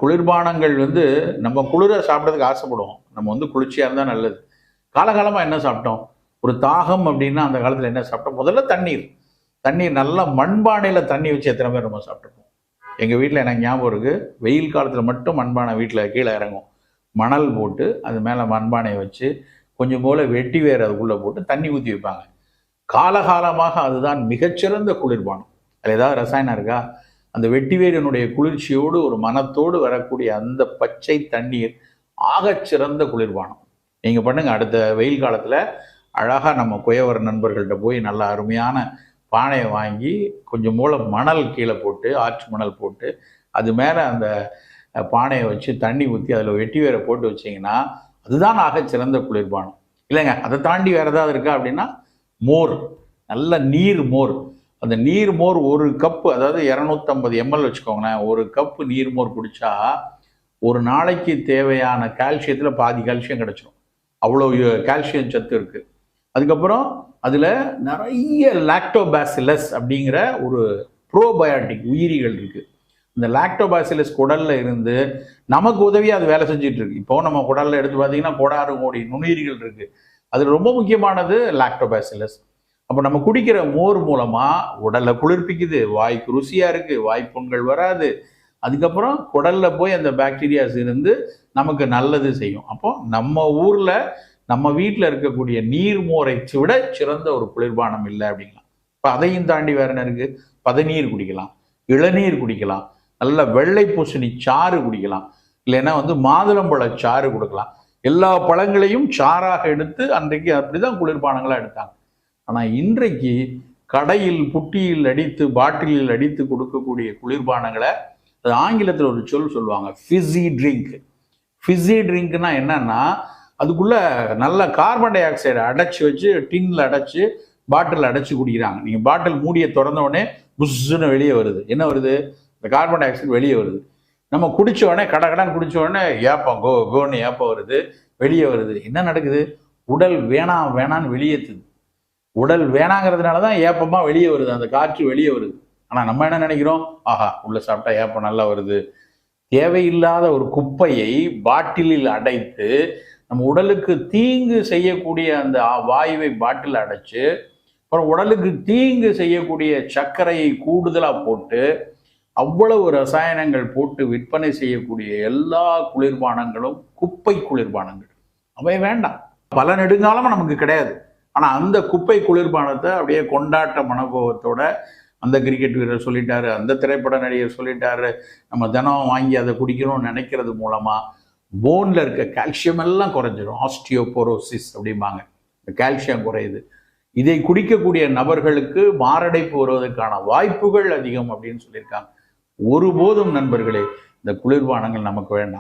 குளிர்பானங்கள் நம்ம குளிர சாப்பிட்றதுக்கு ஆசைப்படுவோம். நம்ம குளிர்ச்சியாக இருந்தால் நல்லது. காலகாலமாக என்ன சாப்பிட்டோம்? ஒரு தாகம் அப்படின்னா அந்த காலத்தில் என்ன சாப்பிட்டோம்? முதல்ல தண்ணீர். தண்ணீர் நல்லா மண்பானையில் தண்ணி வச்சு எத்தனை பேர் நம்ம சாப்பிட்ருப்போம்? எங்கள் வீட்டில் எனக்கு ஞாபகம் இருக்குது, வெயில் காலத்தில் மட்டும் மண்பானை வீட்டில் கீழே இறங்கும். மணல் போட்டு அது மேலே மண்பானையை வச்சு கொஞ்சம் போல் வெட்டி வேறு அதுக்குள்ளே போட்டு தண்ணி ஊற்றி வைப்பாங்க. காலகாலமாக அதுதான் மிகச்சிறந்த குளிர்பானம். அதில் ஏதாவது ரசாயனம் இருக்கா? அந்த வெட்டிவேரினுடைய குளிர்ச்சியோடு ஒரு மனத்தோடு வரக்கூடிய அந்த பச்சை தண்ணீர் ஆகச்சிறந்த குளிர்பானம். நீங்கள் பண்ணுங்க, அடுத்த வெயில் காலத்தில் அழகாக நம்ம குயவர் நண்பர்கள்ட்ட போய் நல்ல அருமையான பானையை வாங்கி கொஞ்சம் போல மணல் கீழே போட்டு, ஆற்று மணல் போட்டு, அது மேலே அந்த பானையை வச்சு தண்ணி ஊற்றி அதில் வெட்டி வேரை போட்டு வச்சிங்கன்னா அதுதான் ஆகச்சிறந்த குளிர்பானம். இல்லைங்க, அதை தாண்டி வேறு ஏதாவது இருக்கா அப்படின்னா மோர், நல்ல நீர் மோர். அந்த நீர் மோர் ஒரு கப்பு, அதாவது 250 ml வச்சுக்கோங்களேன், ஒரு கப்பு நீர் மோர் குடித்தா ஒரு நாளைக்கு தேவையான கால்சியத்தில் பாதி கால்சியம் கிடச்சிடும். அவ்வளோ கால்சியம் சத்து இருக்குது. அதுக்கப்புறம் அதில் நிறைய லாக்டோபாசிலஸ் அப்படிங்கிற ஒரு ப்ரோபயோட்டிக் உயிரிகள் இருக்குது. இந்த லாக்டோபாசிலஸ் குடலில் இருந்து நமக்கு உதவியாக அது வேலை செஞ்சுட்டு இருக்கு. இப்போ நம்ம குடலில் எடுத்து பார்த்தீங்கன்னா கோடாறு கோடி நுண்ணுயிரிகள் இருக்குது. அதில் ரொம்ப முக்கியமானது லாக்டோபாசிலஸ். அப்போ நம்ம குடிக்கிற மோர் மூலமாக உடலை குளிர்ப்பிக்குது, வாய்க்கு ருசியாக இருக்குது, வாய்ப்புண்கள் வராது. அதுக்கப்புறம் குடலில் போய் அந்த பாக்டீரியாஸ் இருந்து நமக்கு நல்லது செய்யும். அப்போ நம்ம ஊரில் நம்ம வீட்டில் இருக்கக்கூடிய நீர் மோரை விட சிறந்த ஒரு குளிர்பானம் இல்லை அப்படிங்கலாம். இப்போ அதையும் தாண்டி வேற என்ன இருக்குது? பதநீர் குடிக்கலாம், இளநீர் குடிக்கலாம், நல்ல வெள்ளை பூசணி சாறு குடிக்கலாம், இல்லைன்னா மாதுளம்பழ சாறு கொடுக்கலாம். எல்லா பழங்களையும் சாறாக எடுத்து அன்றைக்கு அப்படிதான் குளிர்பானங்களாக எடுத்தாங்க. ஆனால் இன்றைக்கு கடையில் புட்டியில் அடித்து பாட்டிலில் அடித்து கொடுக்கக்கூடிய குளிர்பானங்களை, அது ஆங்கிலத்தில் ஒரு சொல்லுவாங்க, ஃபிஸி ட்ரிங்க். ஃபிஸி ட்ரிங்க்னா என்னன்னா, அதுக்குள்ள நல்ல கார்பன் டை ஆக்சைடை அடைச்சி வச்சு டின்ல அடைச்சி பாட்டில் அடைச்சி குடிக்கிறாங்க. நீங்கள் பாட்டில் மூடியை திறந்த உடனே புஷ்ஷுன்னு வெளியே வருது. என்ன வருது? இந்த கார்பன் டை ஆக்சைடு வெளியே வருது. நம்ம குடிச்ச உடனே கடகடன்னு குடிச்ச உடனே ஏப்பம் கோன்னு ஏப்பம் வருது, வெளியே வருது. என்ன நடக்குது? உடல் வேணான்னு வெளியேற்றுது. உடல் வேணாங்கிறதுனால தான் ஏப்பமாக வெளியே வருது, அந்த காற்று வெளியே வருது. ஆனால் நம்ம என்ன நினைக்கிறோம்? ஆஹா, உள்ள சாப்பிட்டா ஏப்பம் நல்லா வருது. தேவையில்லாத ஒரு குப்பையை பாட்டிலில் அடைத்து நம்ம உடலுக்கு தீங்கு செய்யக்கூடிய அந்த வாயுவை பாட்டில் அடைச்சு, அப்புறம் உடலுக்கு தீங்கு செய்யக்கூடிய சர்க்கரையை கூடுதலாக போட்டு, அவ்வளவு ரசாயனங்கள் போட்டு விற்பனை செய்யக்கூடிய எல்லா குளிர்பானங்களும் குப்பை குளிர்பானங்கள். அவை வேண்டாம், பல நெடுங்காலமாக நமக்கு கிடையாது. ஆனால் அந்த குப்பை குளிர்பானத்தை அப்படியே கொண்டாட்ட மனோபாவத்தோட அந்த கிரிக்கெட் வீரர் சொல்லிட்டாரு, அந்த திரைப்பட நடிகர் சொல்லிட்டாரு, நம்ம தினம் வாங்கி அதை குடிக்கணும்னு நினைக்கிறது மூலமாக போனில் இருக்க கால்சியம் எல்லாம் குறைஞ்சிடும். ஆஸ்டியோபோரோசிஸ் அப்படிம்பாங்க, இந்த கால்சியம் குறையுது. இதை குடிக்கக்கூடிய நபர்களுக்கு மாரடைப்பு வருவதற்கான வாய்ப்புகள் அதிகம் அப்படின்னு சொல்லியிருக்காங்க. ஒருபோதும் நண்பர்களே, இந்த குளிர்பானங்கள் நமக்கு வேண்டாம்.